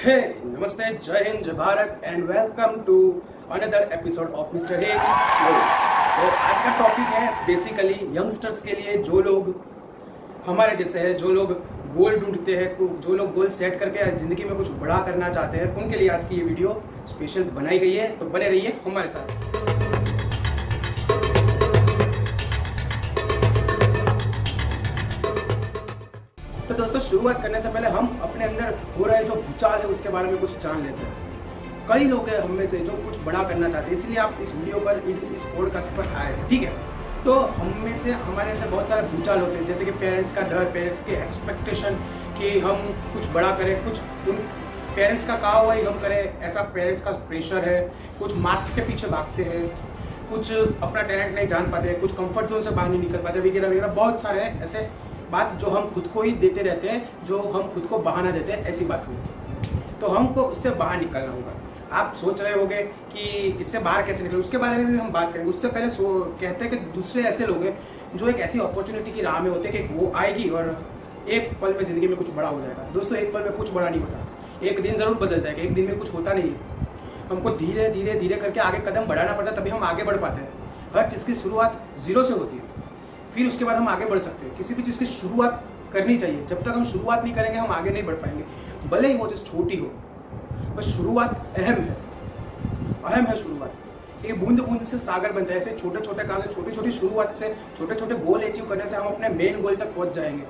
हे नमस्ते, जय हिंद, जय Bharat and welcome to another episode of mister hey. तो आज का टॉपिक है बेसिकली यंगस्टर्स के लिए, जो लोग हमारे जैसे हैं, जो लोग गोल ढूंढते हैं, जो लोग गोल सेट करके जिंदगी में कुछ बड़ा करना चाहते हैं, उनके लिए आज की ये वीडियो स्पेशल बनाई गई है। तो बने रहिए हमारे साथ। तो दोस्तों, शुरुआत करने से पहले हम अपने अंदर हो रहे जो भूचाल है उसके बारे में कुछ जान लेते हैं। कई लोग हैं हम में से जो कुछ बड़ा करना चाहते हैं, इसलिए आप इस वीडियो पर, इस पॉडकास्ट पर आए हैं, ठीक है। तो हम में से हमारे अंदर बहुत सारे भूचाल होते हैं, जैसे कि पेरेंट्स का डर, पेरेंट्स की एक्सपेक्टेशन कि हम कुछ बड़ा करें, कुछ उन पेरेंट्स का कहा हुआ ही हम करें, ऐसा पेरेंट्स का प्रेशर है। कुछ मार्क्स के पीछे भागते हैं, कुछ अपना टैलेंट नहीं जान पाते, कुछ कंफर्ट जोन से बाहर नहीं निकल पाते, वगैरह वगैरह। बहुत सारे ऐसे बात जो हम खुद को ही देते रहते हैं, जो हम खुद को बहाना देते हैं, ऐसी बात हुई। तो हमको उससे बाहर निकलना होगा। आप सोच रहे होंगे कि इससे बाहर कैसे निकले, उसके बारे में भी हम बात करेंगे। उससे पहले कहते हैं कि दूसरे ऐसे लोग हैं जो एक ऐसी अपॉर्चुनिटी की राह में होते हैं कि वो आएगी और एक पल में जिंदगी में कुछ बड़ा हो जाएगा। दोस्तों, एक पल में कुछ बड़ा नहीं होता, एक दिन जरूर बदल जाएगा, एक दिन में कुछ होता नहीं है। हमको धीरे धीरे धीरे करके आगे कदम बढ़ाना पड़ता है, तभी हम आगे बढ़ पाते हैं। हर चीज़ की शुरुआत जीरो से होती है, फिर उसके बाद हम आगे बढ़ सकते हैं। किसी भी चीज़ की शुरुआत करनी चाहिए। जब तक हम शुरुआत नहीं करेंगे हम आगे नहीं बढ़ पाएंगे, भले ही वो चीज़ छोटी हो, बस शुरुआत अहम है शुरुआत। ये बूंद बूंद से सागर बनता है। ऐसे छोटे छोटे काम से, छोटी छोटी शुरुआत से, छोटे छोटे गोल अचीव करने से हम अपने मेन गोल तक पहुंच जाएंगे।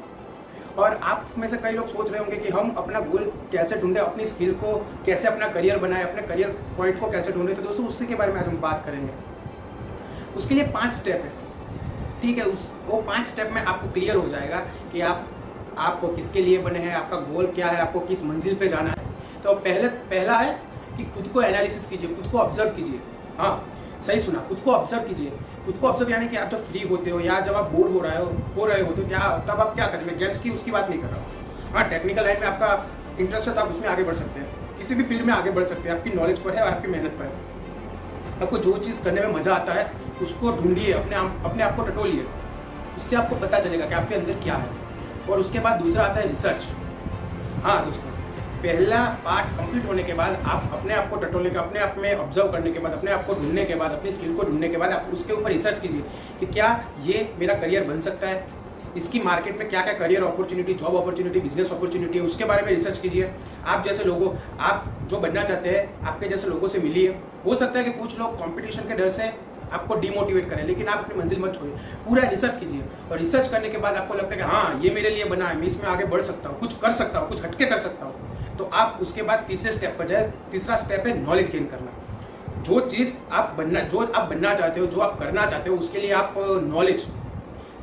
और आप में से कई लोग सोच रहे होंगे कि हम अपना गोल कैसे ढूंढें, अपनी स्किल को कैसे अपना करियर बनाए, अपने करियर पॉइंट को कैसे ढूंढें। तो दोस्तों, उसी के बारे में आज हम बात करेंगे। उसके लिए 5 स्टेप है, ठीक है। वो 5 स्टेप में आपको क्लियर हो जाएगा कि आपको किसके लिए बने हैं, आपका गोल क्या है, आपको किस मंजिल पे जाना है। तो पहला है कि खुद को एनालिसिस कीजिए, खुद को ऑब्जर्व कीजिए। हाँ, सही सुना, खुद को ऑब्जर्व कीजिए। खुद को ऑब्जर्व यानी कि आप जब फ्री होते हो या जब आप बोर हो रहे हो तो तब आप क्या करेंगे। गेम्स की उसकी बात नहीं कर रहा हूँ। हाँ, टेक्निकल लाइन में आपका इंटरेस्ट है तो आप उसमें आगे बढ़ सकते हैं, किसी भी फील्ड में आगे बढ़ सकते हैं। आपकी नॉलेज पर है और आपकी मेहनत पर है। आपको जो चीज़ करने में मजा आता है उसको ढूंढिए, अपने आप को टटोलिए, उससे आपको पता चलेगा कि आपके अंदर क्या है। और उसके बाद दूसरा आता है रिसर्च। हाँ दोस्तों, पहला पार्ट कंप्लीट होने के बाद आप अपने आप को टटोलने के, अपने आप में ऑब्जर्व करने के बाद, अपने आप को ढूंढने के बाद, अपनी स्किल को ढूंढने के बाद आप उसके ऊपर रिसर्च कीजिए कि क्या ये मेरा करियर बन सकता है, इसकी मार्केट में क्या क्या career opportunity, job opportunity, business opportunity है, उसके बारे में रिसर्च कीजिए। आप जैसे लोगों, आप जो बनना चाहते हैं, आपके जैसे लोगों से मिलिए। हो सकता है कि कुछ लोग कंपटीशन के डर से आपको डिमोटिवेट करें, लेकिन आप अपनी मंजिल मत छोड़िए, पूरा रिसर्च कीजिए। और रिसर्च करने के बाद आपको लगता है कि हाँ, ये मेरे लिए बना है, मैं इसमें आगे बढ़ सकता हूँ, कुछ कर सकता हूँ, कुछ हटके कर सकता हूँ, तो आप उसके बाद तीसरे स्टेप पर जाए। तीसरा स्टेप है नॉलेज गेन करना। जो चीज़ आप बनना चाहते हो, जो आप करना चाहते हो, उसके लिए आप नॉलेज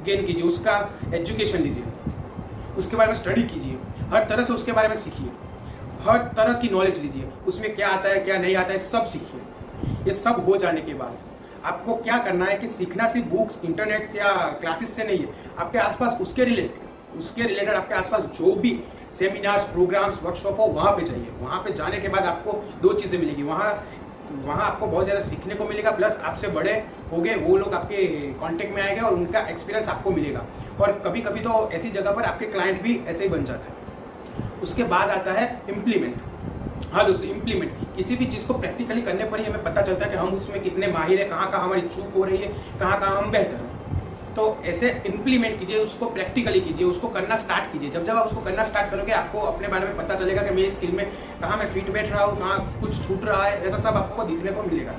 गेन कीजिए, उसका एजुकेशन लीजिए, उसके बारे में स्टडी कीजिए, हर तरह से उसके बारे में सीखिए, हर तरह की नॉलेज लीजिए। उसमें क्या आता है, क्या नहीं आता है, सब सीखिए। ये सब हो जाने के बाद आपको क्या करना है कि सीखना सिर्फ बुक्स, इंटरनेट या क्लासेस से नहीं है। आपके आसपास उसके रिलेटेड आपके आसपास जो भी सेमिनार्स, प्रोग्राम्स, वर्कशॉप हो, वहाँ पे जाइए। वहाँ पे जाने के बाद आपको 2 चीज़ें मिलेगी। वहाँ आपको बहुत ज़्यादा सीखने को मिलेगा, प्लस आपसे बड़े हो गए वो लोग आपके कांटेक्ट में आएंगे और उनका एक्सपीरियंस आपको मिलेगा। और कभी कभी तो ऐसी जगह पर आपके क्लाइंट भी ऐसे ही बन जाता है। उसके बाद आता है इम्प्लीमेंट। हाँ दोस्तों, इम्प्लीमेंट। किसी भी चीज़ को प्रैक्टिकली करने पर ही हमें पता चलता है कि हम उसमें कितने माहिर है, कहाँ हमारी चूक हो रही है, कहाँ हम बेहतर हैं। तो ऐसे इम्प्लीमेंट कीजिए, उसको प्रैक्टिकली कीजिए, उसको करना स्टार्ट कीजिए। जब आप उसको करना स्टार्ट करोगे, आपको अपने बारे में पता चलेगा कि मैं इस स्किल में कहाँ मैं फिट बैठ रहा हूँ, कहाँ कुछ छूट रहा है, ऐसा सब आपको दिखने को मिलेगा।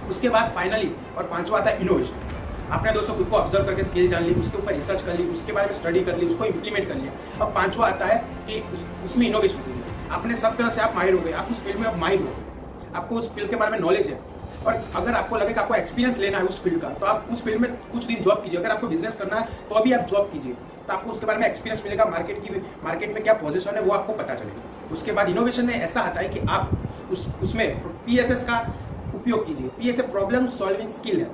उसके बाद फाइनली और 5वां आता है इनोवेशन। आपने दोस्तों खुद को ऑब्जर्व करके स्किल जान ली, उसके ऊपर रिसर्च कर ली, उसके बारे में स्टडी कर ली, उसको इंप्लीमेंट कर लिया। अब 5वां आता है कि उसमें इनोवेशन कीजिए। आपने सब तरह से आप माहिर हो गए, आप उस फील्ड में अब माहिर हो, आपको उस फील्ड के बारे में नॉलेज है। और अगर आपको लगे कि आपको एक्सपीरियंस लेना है उस फील्ड का, तो आप उस फील्ड में कुछ दिन जॉब कीजिए। अगर आपको बिजनेस करना है तो अभी आप जॉब कीजिए, तो आपको उसके बारे में एक्सपीरियंस मिलेगा, मार्केट में क्या पोजीशन है वो आपको पता चलेगा। उसके बाद इनोवेशन में ऐसा आता है कि आप उसमें PSS का उपयोग कीजिए। PSS प्रॉब्लम सॉल्विंग स्किल है,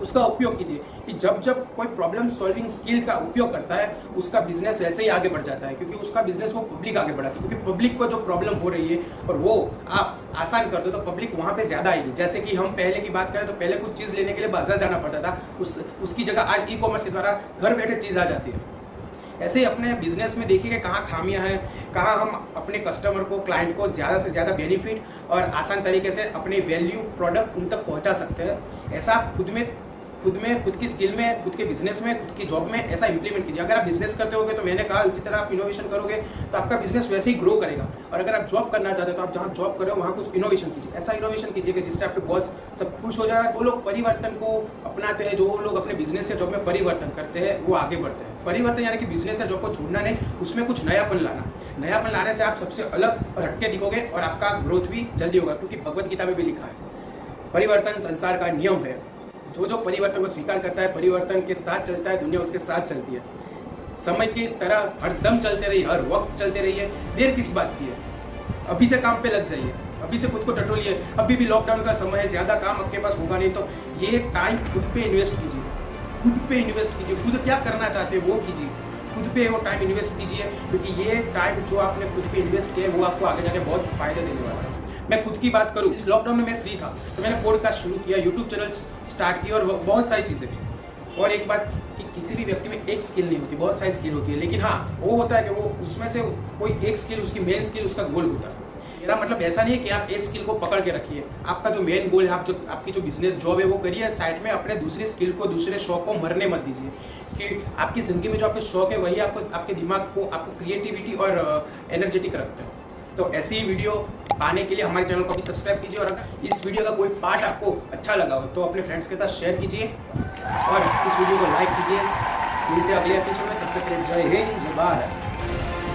उसका उपयोग कीजिए कि जब कोई प्रॉब्लम सॉल्विंग स्किल का उपयोग करता है, उसका बिजनेस वैसे ही आगे बढ़ जाता है, क्योंकि उसका बिजनेस वो पब्लिक आगे बढ़ाती है। क्योंकि पब्लिक को जो प्रॉब्लम हो रही है और वो आप आसान कर दो तो पब्लिक वहाँ पे ज्यादा आएगी। जैसे कि हम पहले की बात करें तो पहले कुछ चीज़ लेने के लिए बाजार जाना पड़ता था, उसकी जगह आज ई-कॉमर्स के द्वारा घर बैठे चीज़ आ जाती है। ऐसे ही अपने बिजनेस में देखिए कि कहाँ खामियां हैं, कहाँ हम अपने कस्टमर को, क्लाइंट को ज़्यादा से ज़्यादा बेनिफिट और आसान तरीके से अपने वैल्यू प्रोडक्ट उन तक पहुंचा सकते हैं। ऐसा आप खुद की स्किल में, खुद के बिजनेस में, खुद की जॉब में ऐसा इंप्लीमेंट कीजिए। अगर आप बिजनेस करते होगे तो मैंने कहा इसी तरह आप इनोवेशन करोगे तो आपका बिजनेस वैसे ही ग्रो करेगा। और अगर आप जॉब करना चाहते हो तो आप जहाँ जॉब कर रहे हो वहाँ कुछ इनोवेशन कीजिए। ऐसा इनोवेशन कीजिए कि जिससे आपके बॉस सब खुश हो जाए। वो लोग परिवर्तन को अपनाते हैं, जो लोग अपने बिजनेस या जॉब में परिवर्तन करते हैं वो आगे बढ़ते हैं। परिवर्तन यानी कि बिजनेस या जॉब को छोड़ना नहीं, उसमें कुछ नयापन लाना। नयापन लाने से आप सबसे अलग और हटके दिखोगे और आपका ग्रोथ भी जल्दी होगा, क्योंकि भगवत गीता में भी लिखा है परिवर्तन संसार का नियम है। जो परिवर्तन को स्वीकार करता है, परिवर्तन के साथ चलता है, दुनिया उसके साथ चलती है। समय की तरह हर दम चलते रहिए, हर वक्त चलते रहिए। देर किस बात की है, अभी से काम पे लग जाइए, अभी से खुद को टटोलिए। अभी भी लॉकडाउन का समय है, ज्यादा काम आपके पास होगा नहीं, तो ये टाइम खुद पे इन्वेस्ट कीजिए। खुद पे इन्वेस्ट कीजिए, खुद क्या करना चाहते हैं वो कीजिए, खुद पे वो टाइम इन्वेस्ट कीजिए, क्योंकि ये टाइम जो आपने खुद पे इन्वेस्ट किया है वो आपको आगे जाके बहुत फायदे देने वाला है। मैं खुद की बात करूँ, इस लॉकडाउन में मैं फ्री था तो मैंने पॉडकास्ट शुरू किया, यूट्यूब चैनल स्टार्ट किया और बहुत सारी चीज़ें की। और एक बात कि किसी भी व्यक्ति में एक स्किल नहीं होती, बहुत सारी स्किल होती है, लेकिन हाँ वो होता है कि वो उसमें से कोई एक स्किल, उसकी मेन स्किल उसका गोल होता है। मेरा मतलब ऐसा नहीं है कि आप एक स्किल को पकड़ के रखिए। आपका जो मेन गोल है, आपकी जो बिजनेस जॉब है वो करिए, साइड में अपने दूसरे स्किल को, दूसरे शौक को मरने मत दीजिए। कि आपकी जिंदगी में जो आपके शौक है वही आपको, आपके दिमाग को, आपको क्रिएटिविटी और एनर्जेटिक रखते हैं। तो ऐसी ही वीडियो पाने के लिए हमारे चैनल को भी सब्सक्राइब कीजिए। और अगर इस वीडियो का कोई पार्ट आपको अच्छा लगा हो तो अपने फ्रेंड्स के साथ शेयर कीजिए और इस वीडियो को लाइक कीजिए। मिलते हैं अगले एपिसोड में, तब तक के लिए जय हिंद, जय भारत।